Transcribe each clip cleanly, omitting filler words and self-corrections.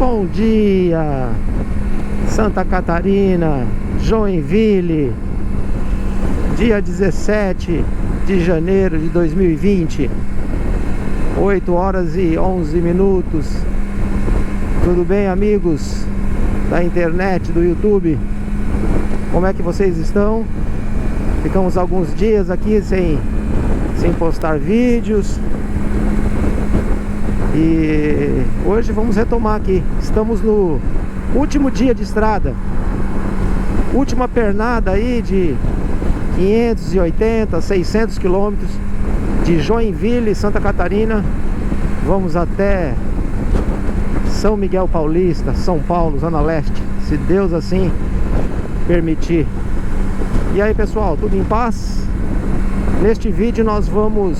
Bom dia, Santa Catarina, Joinville, dia 17 de janeiro de 2020, 8 horas e 11 minutos. Tudo bem, amigos da internet, do YouTube? Como é que vocês estão? Ficamos alguns dias aqui sem postar vídeos. E hoje vamos retomar aqui. Estamos no último dia de estrada, última pernada aí de 580, 600 quilômetros de Joinville, Santa Catarina. Vamos até São Miguel Paulista, São Paulo, Zona Leste, se Deus assim permitir. E aí, pessoal, tudo em paz? Neste vídeo nós vamos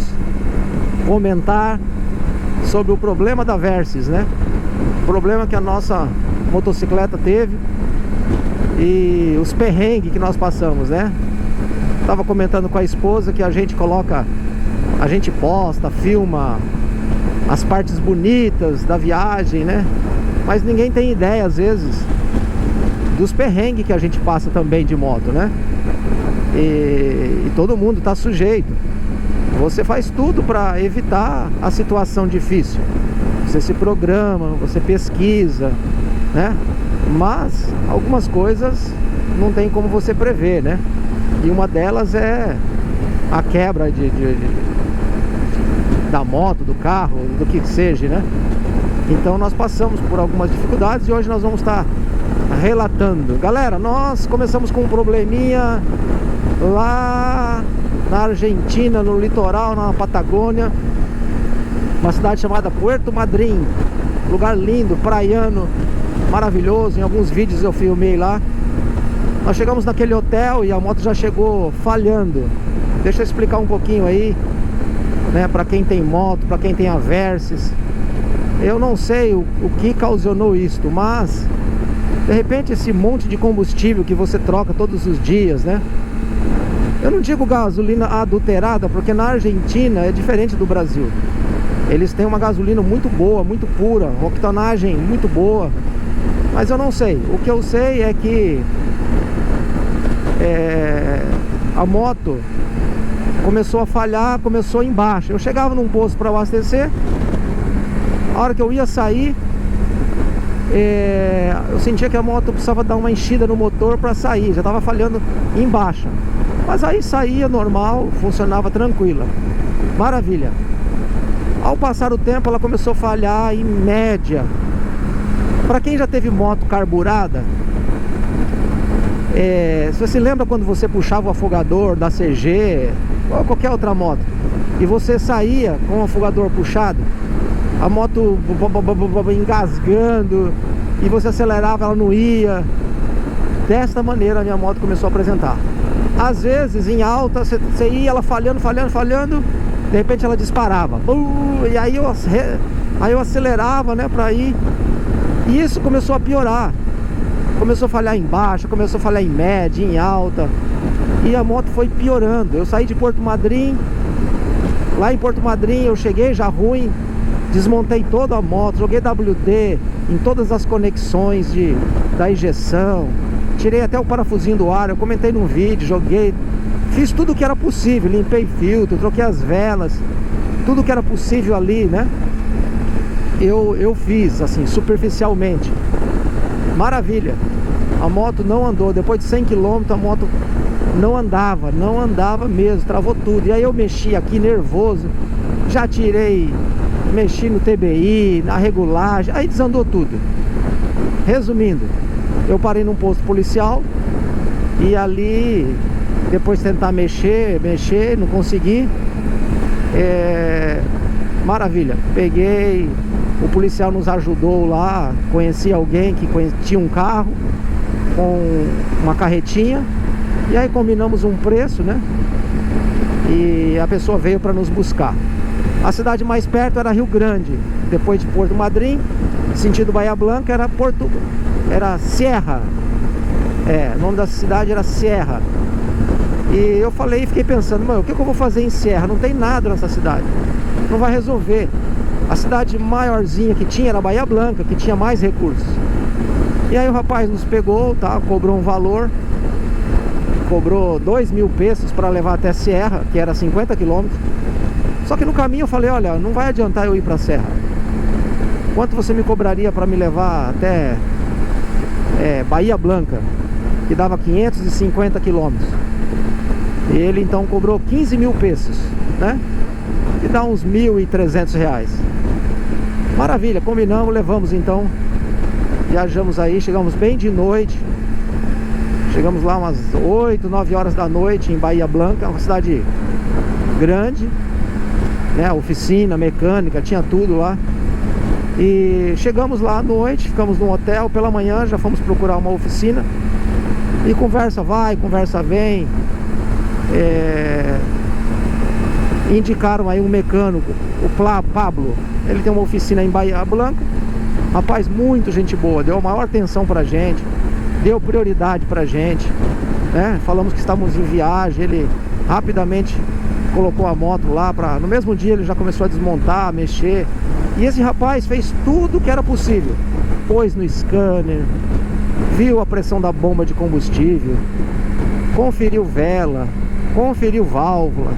comentar sobre o problema da Versys, né? O problema que a nossa motocicleta teve e os perrengues que nós passamos, né? Tava comentando com a esposa que a gente posta, filma as partes bonitas da viagem, né? Mas ninguém tem ideia, às vezes, dos perrengues que a gente passa também de moto, né? E todo mundo tá sujeito. Você faz tudo para evitar a situação difícil. Você se programa, você pesquisa, né? Mas algumas coisas não tem como você prever, né? E uma delas é a quebra da moto, do carro, do que seja, né? Então nós passamos por algumas dificuldades e hoje nós vamos estar relatando. Galera, nós começamos com um probleminha lá na Argentina, no litoral, na Patagônia, uma cidade chamada Puerto Madryn. Lugar lindo, praiano, maravilhoso. Em alguns vídeos eu filmei lá. Nós chegamos naquele hotel e a moto já chegou falhando. Deixa eu explicar um pouquinho aí, né, para quem tem moto, para quem tem a Versys. Eu não sei o que causou isto, mas de repente esse monte de combustível que você troca todos os dias, né? Eu não digo gasolina adulterada, porque na Argentina é diferente do Brasil. Eles têm uma gasolina muito boa, muito pura, uma octanagem muito boa. Mas eu não sei. O que eu sei é que a moto começou a falhar, começou embaixo. Eu chegava num posto para abastecer. A hora que eu ia sair, eu sentia que a moto precisava dar uma enchida no motor para sair. Já estava falhando embaixo. Mas aí saía normal, funcionava tranquila. Maravilha. Ao passar o tempo ela começou a falhar em média. Para quem já teve moto carburada, se você lembra quando você puxava o afogador da CG ou qualquer outra moto e você saía com o afogador puxado, a moto engasgando e você acelerava, ela não ia. Desta maneira a minha moto começou a apresentar. Às vezes em alta você ia ela falhando, de repente ela disparava. E aí eu acelerava, né, pra ir. E isso começou a piorar. Começou a falhar em baixa, começou a falhar em média, em alta. E a moto foi piorando. Eu saí de Porto Madryn. Lá em Porto Madryn eu cheguei já ruim. Desmontei toda a moto, joguei WD em todas as conexões da injeção. Tirei até o parafusinho do ar, eu comentei num vídeo, joguei. Fiz tudo o que era possível, limpei filtro, troquei as velas. Tudo que era possível ali, né? Eu fiz, assim, superficialmente. Maravilha. A moto não andou, depois de 100 km a moto não andava mesmo, travou tudo. E aí eu mexi aqui nervoso, já tirei, mexi no TBI, na regulagem, aí desandou tudo. Resumindo, eu parei num posto policial e ali, depois de tentar mexer, não consegui. Maravilha, peguei, o policial nos ajudou lá, conheci alguém que tinha um carro com uma carretinha, e aí combinamos um preço, né? E a pessoa veio para nos buscar. A cidade mais perto era Rio Grande, depois de Porto Madryn, sentido Bahia Blanca, era Sierra. O nome da cidade era Sierra. E eu fiquei pensando, mano, o que eu vou fazer em Sierra? Não tem nada nessa cidade, não vai resolver. A cidade maiorzinha que tinha era Bahia Blanca, que tinha mais recursos. E aí o rapaz nos pegou, tá? Cobrou um valor. Cobrou 2.000 pesos para levar até Serra, que era 50 quilômetros. Só que no caminho eu falei, olha, não vai adiantar eu ir para Serra. Quanto você me cobraria para me levar até Bahia Blanca, que dava 550 quilômetros? E ele então cobrou 15.000 pesos, né? Que dá uns 1.300 reais. Maravilha, combinamos, levamos então. Viajamos aí, chegamos bem de noite. Chegamos lá umas 8, 9 horas da noite em Bahia Blanca, uma cidade grande, né? Oficina, mecânica, tinha tudo lá. E chegamos lá à noite, ficamos num hotel. Pela manhã já fomos procurar uma oficina. E conversa vai, conversa vem. Indicaram aí um mecânico, o Pablo. Ele tem uma oficina em Bahia Blanca. Rapaz, muito gente boa, deu a maior atenção pra gente, deu prioridade pra gente, né? Falamos que estávamos em viagem. Ele rapidamente colocou a moto lá no mesmo dia ele já começou a desmontar, a mexer. E esse rapaz fez tudo que era possível. Pôs no scanner, viu a pressão da bomba de combustível, conferiu vela, conferiu válvula.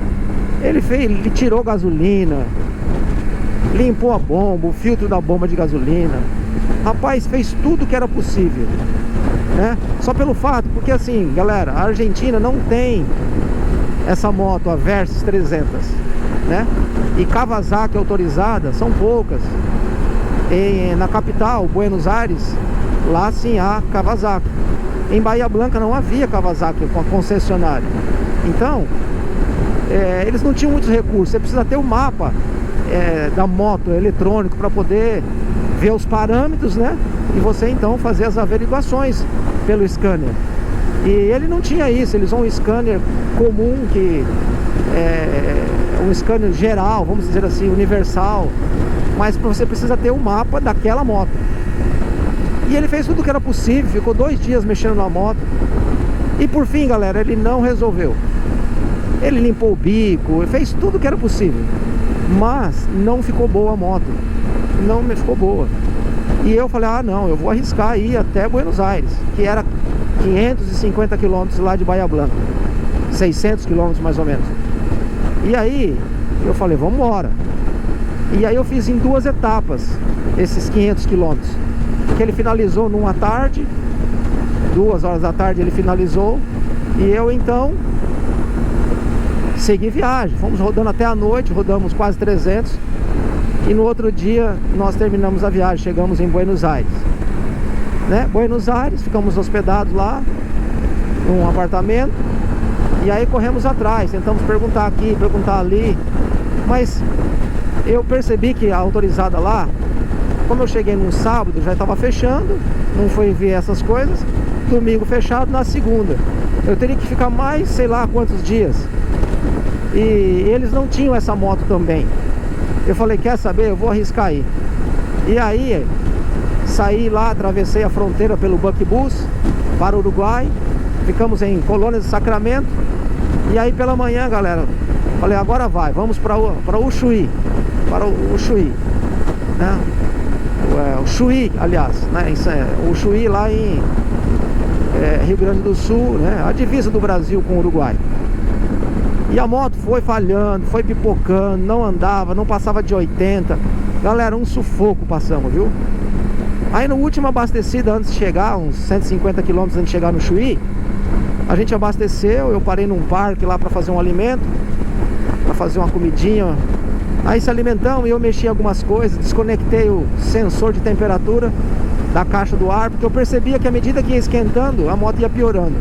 Ele tirou gasolina, limpou a bomba, o filtro da bomba de gasolina. Rapaz, fez tudo que era possível, né? Só pelo fato, porque assim, galera, a Argentina não tem essa moto, a Versys 300, né? E Kawasaki autorizada são poucas. Na capital, Buenos Aires, lá sim há Kawasaki. Em Bahia Blanca não havia Kawasaki com a concessionária. Então, eles não tinham muitos recursos. Você precisa ter o mapa da moto eletrônico para poder ver os parâmetros, né? E você então fazer as averiguações pelo scanner. E ele não tinha isso. Eles usam um scanner comum, que um scanner geral, vamos dizer assim, universal. Mas você precisa ter o mapa daquela moto. E ele fez tudo o que era possível, ficou 2 dias mexendo na moto. E por fim, galera, ele não resolveu. Ele limpou o bico, fez tudo o que era possível, mas não ficou boa a moto. Não me ficou boa. E eu falei, ah não, eu vou arriscar ir até Buenos Aires, que era 550 quilômetros lá de Bahia Blanca, 600 quilômetros mais ou menos. E aí eu falei, vamos embora. E aí eu fiz em 2 etapas esses 500 quilômetros, que ele finalizou numa tarde, 2 horas da tarde ele finalizou. E eu então segui viagem, fomos rodando até a noite, rodamos quase 300. E no outro dia nós terminamos a viagem, chegamos em Buenos Aires, né? Buenos Aires, ficamos hospedados lá num apartamento. E aí corremos atrás, tentamos perguntar aqui, perguntar ali. Mas eu percebi que a autorizada lá, como eu cheguei num sábado, já estava fechando, não foi ver essas coisas. Domingo fechado, na segunda eu teria que ficar mais sei lá quantos dias. E eles não tinham essa moto também. Eu falei, quer saber, eu vou arriscar aí. E aí saí lá, atravessei a fronteira pelo Buquebus para o Uruguai. Ficamos em Colônia de Sacramento. E aí pela manhã, galera, falei, agora vai, vamos para Ushuaia. Para o Chuí, né? O Chuí, aliás, né? O Chuí lá em Rio Grande do Sul, né? A divisa do Brasil com o Uruguai. E a moto foi falhando, foi pipocando, não andava, não passava de 80. Galera, um sufoco passamos, viu? Aí no último abastecida, antes de chegar, uns 150 quilômetros antes de chegar no Chuí, a gente abasteceu. Eu parei num parque lá para fazer um alimento, para fazer uma comidinha. Aí se alimentamos e eu mexi em algumas coisas, desconectei o sensor de temperatura da caixa do ar, porque eu percebia que à medida que ia esquentando, a moto ia piorando.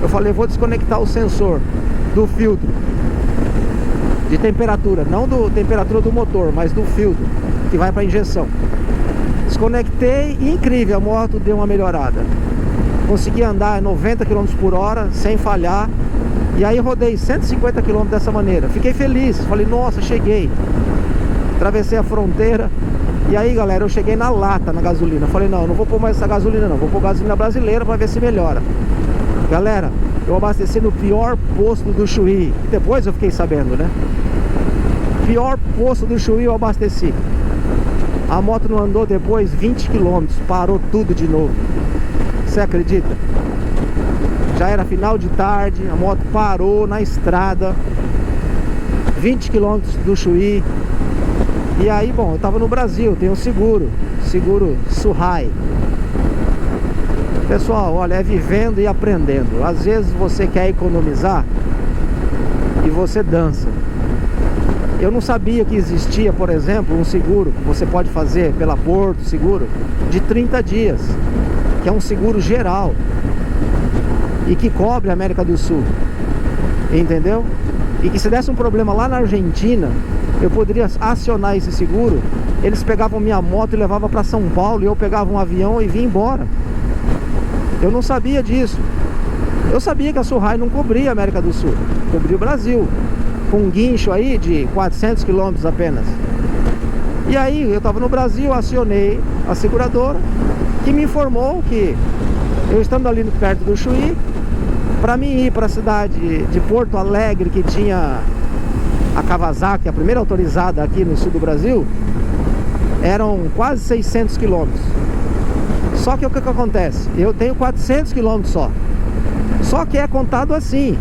Eu falei, vou desconectar o sensor do filtro de temperatura, não do temperatura do motor, mas do filtro que vai para injeção. Desconectei e incrível, a moto deu uma melhorada. Consegui andar 90 km por hora sem falhar. E aí rodei 150 km dessa maneira. Fiquei feliz, falei, nossa, cheguei. Atravessei a fronteira. E aí, galera, eu cheguei na lata, na gasolina. Falei, não, eu não vou pôr mais essa gasolina não, vou pôr gasolina brasileira para ver se melhora. Galera, eu abasteci no pior posto do Chuí. Depois eu fiquei sabendo, né? Pior posto do Chuí eu abasteci. A moto não andou depois 20 km, parou tudo de novo. Você acredita? Já era final de tarde, a moto parou na estrada, 20 km do Chuí. E aí, bom, eu tava no Brasil, tenho seguro Suhai. Pessoal, olha, é vivendo e aprendendo. Às vezes você quer economizar e você dança. Eu não sabia que existia, por exemplo, um seguro que você pode fazer pela Porto Seguro de 30 dias, que é um seguro geral e que cobre a América do Sul, entendeu? E que se desse um problema lá na Argentina, eu poderia acionar esse seguro. Eles pegavam minha moto e levavam para São Paulo, e eu pegava um avião e vinha embora. Eu não sabia disso. Eu sabia que a Suhai não cobria a América do Sul, cobria o Brasil, com um guincho aí de 400 km apenas. E aí eu estava no Brasil, acionei a seguradora, que me informou que eu estando ali perto do Chuí, para mim ir para a cidade de Porto Alegre, que tinha a Kawasaki, a primeira autorizada aqui no sul do Brasil, eram quase 600 km. Só que o que acontece? Eu tenho 400 km só que é contado assim.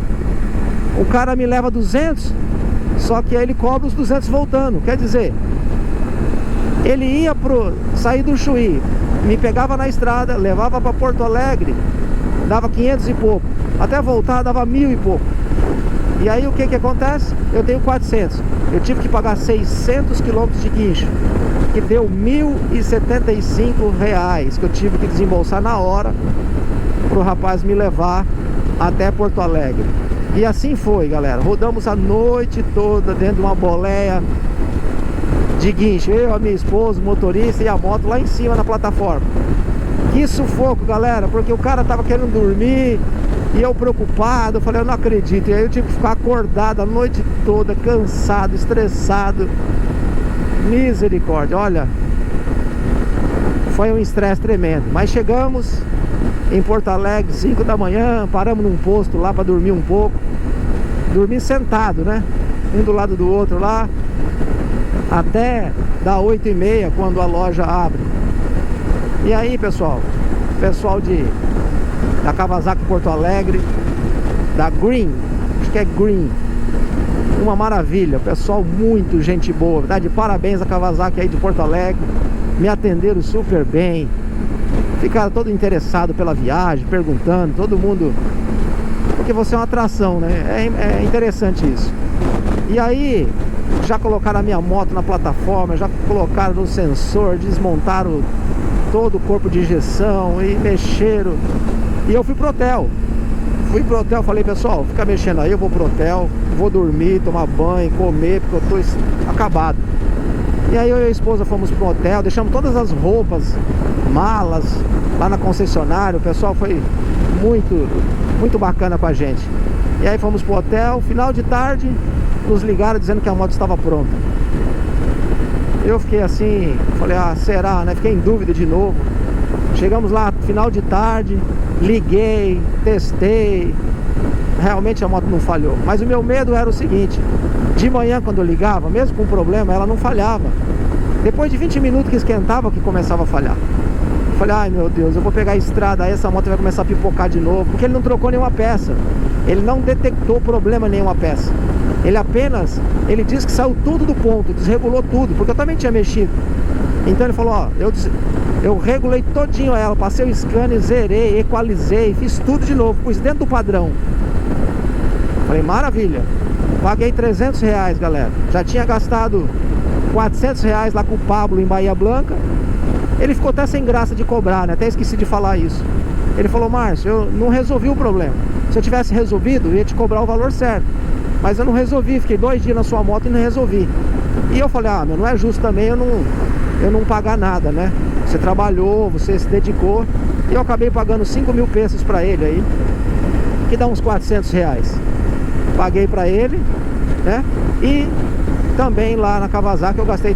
O cara me leva 200, só que aí ele cobra os 200 voltando. Quer dizer, ele ia sair do Chuí, me pegava na estrada, levava para Porto Alegre, dava 500 e pouco, até voltar dava 1000 e pouco. E aí o que acontece? Eu tenho 400, eu tive que pagar 600 km de guincho, que deu R$1.075, que eu tive que desembolsar na hora para o rapaz me levar até Porto Alegre. E assim foi, galera. Rodamos a noite toda dentro de uma boleia de guincho, eu, a minha esposa, o motorista e a moto lá em cima na plataforma. Que sufoco, galera, porque o cara tava querendo dormir e eu preocupado. Eu falei, eu não acredito. E aí eu tive que ficar acordado a noite toda, cansado, estressado. Misericórdia, olha, foi um estresse tremendo. Mas chegamos em Porto Alegre 5 da manhã, paramos num posto lá para dormir um pouco. Dormi sentado, né? Um do lado do outro lá, até dar 8h30, quando a loja abre. E aí, pessoal da Kawasaki Porto Alegre, da Green, acho que é Green, uma maravilha, pessoal, muito gente boa, tá? De parabéns a Kawasaki aí de Porto Alegre, me atenderam super bem, ficaram todo interessado pela viagem, perguntando, todo mundo, porque você é uma atração, né? É interessante isso. E aí, já colocaram a minha moto na plataforma, já colocaram no sensor, desmontaram todo o corpo de injeção e mexeram. E eu fui pro hotel. Falei, pessoal, fica mexendo aí, eu vou pro hotel, vou dormir, tomar banho, comer, porque eu tô acabado. E aí eu e a esposa fomos pro hotel, deixamos todas as roupas, malas lá na concessionária. O pessoal foi muito bacana com a gente. E aí fomos pro hotel, final de tarde, nos ligaram dizendo que a moto estava pronta. Eu fiquei assim, falei, ah, será, né? Fiquei em dúvida de novo. Chegamos lá, final de tarde, liguei, testei. Realmente a moto não falhou. Mas o meu medo era o seguinte: de manhã quando eu ligava, mesmo com problema, ela não falhava. Depois de 20 minutos que esquentava, que começava a falhar. Falei, ai meu Deus, eu vou pegar a estrada, aí essa moto vai começar a pipocar de novo. Porque ele não trocou nenhuma peça. Ele não detectou problema em nenhuma peça. Ele disse que saiu tudo do ponto, desregulou tudo, porque eu também tinha mexido. Então ele falou, ó, eu regulei todinho ela, passei o scanner, zerei, equalizei, fiz tudo de novo, pus dentro do padrão. Falei, maravilha. Paguei R$300, galera. Já tinha gastado R$400 lá com o Pablo em Bahia Blanca. Ele ficou até sem graça de cobrar, né? Até esqueci de falar isso. Ele falou, Márcio, eu não resolvi o problema. Se eu tivesse resolvido, eu ia te cobrar o valor certo. Mas eu não resolvi, fiquei 2 dias na sua moto e não resolvi. E eu falei, ah, meu, não é justo também eu não pagar nada, né? Você trabalhou, você se dedicou. E eu acabei pagando 5.000 pesos pra ele aí, que dá uns R$400. Paguei pra ele, né? E também lá na Kawasaki eu gastei